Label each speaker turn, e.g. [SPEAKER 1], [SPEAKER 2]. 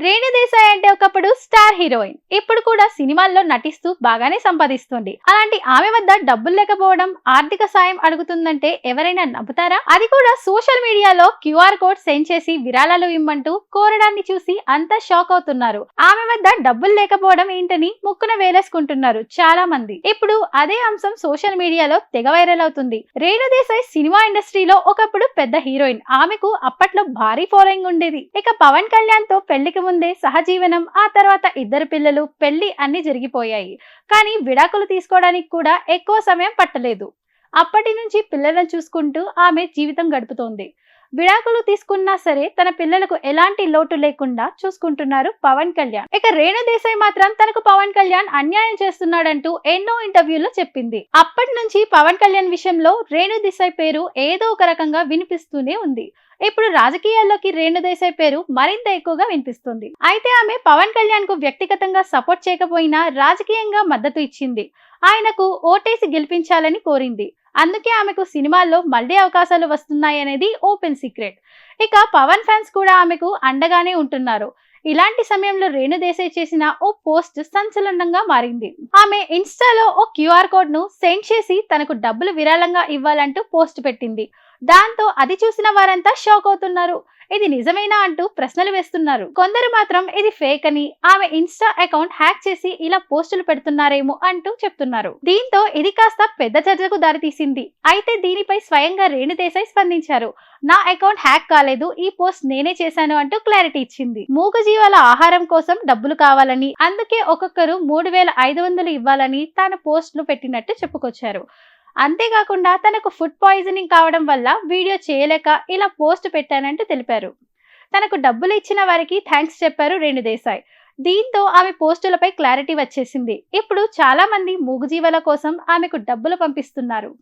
[SPEAKER 1] రేణు దేశాయ్ అంటే ఒకప్పుడు star heroine. ఇప్పుడు కూడా సినిమాల్లో నటిస్తూ బాగానే సంపాదిస్తుంది. అలాంటి ఆమె వద్ద డబ్బులు లేకపోవడం, ఆర్థిక సాయం అడుగుతుందంటే ఎవరైనా నమ్ముతారా? అది కూడా సోషల్ మీడియాలో క్యూఆర్ కోడ్ సెండ్ చేసి విరాళాలు ఇమ్మంటూ కోరడాన్ని చూసి అంతా షాక్ అవుతున్నారు. ఆమె వద్ద డబ్బులు లేకపోవడం ఏంటని ముక్కున వేలేసుకుంటున్నారు చాలా మంది. ఇప్పుడు అదే అంశం సోషల్ మీడియాలో తెగ వైరల్ అవుతుంది. రేణు దేశాయ్ సినిమా ఇండస్ట్రీలో ఒకప్పుడు పెద్ద హీరోయిన్. ఆమెకు అప్పట్లో భారీ ఫాలోయింగ్ ఉండేది. ఇక పవన్ కళ్యాణ్ తో పెళ్లికి ముందే సహజీవనం, ఆ తర్వాత ఇద్దరు పిల్లలు, పెళ్లి అన్ని జరిగిపోయాయి. కానీ విడాకులు తీసుకోవడానికి కూడా ఎక్కువ సమయం పట్టలేదు. అప్పటి నుంచి పిల్లలను చూసుకుంటూ ఆమె జీవితం గడుపుతోంది. విడాకులు తీసుకున్నా సరే తన పిల్లలకు ఎలాంటి లోటు లేకుండా చూసుకుంటున్నారు పవన్ కళ్యాణ్. ఇక రేణు దేశాయ్ మాత్రం తనకు పవన్ కళ్యాణ్ అన్యాయం చేస్తున్నాడంటూ ఎన్నో ఇంటర్వ్యూల్లో చెప్పింది. అప్పటి నుంచి పవన్ కళ్యాణ్ విషయంలో రేణు దేశాయ్ పేరు ఏదో ఒక రకంగా వినిపిస్తూనే ఉంది. ఇప్పుడు రాజకీయాల్లోకి రేణు దేశాయ్ పేరు మరింత ఎక్కువగా వినిపిస్తుంది. అయితే ఆమె పవన్ కళ్యాణ్ కు వ్యక్తిగతంగా సపోర్ట్ చేయకపోయినా రాజకీయంగా మద్దతు ఇచ్చింది. ఆయనకు ఓటేసి గెలిపించాలని కోరింది. అందుకే ఆమెకు సినిమాల్లో మళ్లీ అవకాశాలు వస్తున్నాయనేది ఓపెన్ సీక్రెట్. ఇక పవన్ ఫ్యాన్స్ కూడా ఆమెకు అండగానే ఉంటున్నారు. ఇలాంటి సమయంలో రేణు దేశాయ్ చేసిన ఓ పోస్ట్ సంచలనంగా మారింది. ఆమె ఇన్స్టాలో ఓ క్యూఆర్ కోడ్ ను సెండ్ చేసి తనకు డబ్బులు విరాళంగా ఇవ్వాలంటూ పోస్ట్ పెట్టింది. దాంతో అది చూసిన వారంతా షాక్ అవుతున్నారు. ఇది నిజమేనా అంటూ ప్రశ్నలు వేస్తున్నారు. కొందరు మాత్రం ఇది ఫేక్ అని, ఆమె ఇన్స్టా అకౌంట్ హ్యాక్ చేసి ఇలా పోస్టులు పెడుతున్నారేమో అంటూ చెప్తున్నారు. దీంతో ఇది కాస్త పెద్ద చర్చకు దారితీసింది. అయితే దీనిపై స్వయంగా రేణు దేశాయ్ స్పందించారు. నా అకౌంట్ హ్యాక్ కాలేదు, ఈ పోస్ట్ నేనే చేశాను అంటూ క్లారిటీ ఇచ్చింది. మూగజీవాల ఆహారం కోసం డబ్బులు కావాలని, అందుకే ఒక్కొక్కరు 3500 ఇవ్వాలని తాను పోస్టులు పెట్టినట్టు చెప్పుకొచ్చారు. అంతేకాకుండా తనకు ఫుడ్ పాయిజనింగ్ కావడం వల్ల వీడియో చేయలేక ఇలా పోస్ట్ పెట్టానంటూ తెలిపారు. తనకు డబ్బులు ఇచ్చిన వారికి థ్యాంక్స్ చెప్పారు రేణు దేశాయ్. దీంతో ఆమె పోస్టులపై క్లారిటీ వచ్చేసింది. ఇప్పుడు చాలా మంది మూగజీవాల కోసం ఆమెకు డబ్బులు పంపిస్తున్నారు.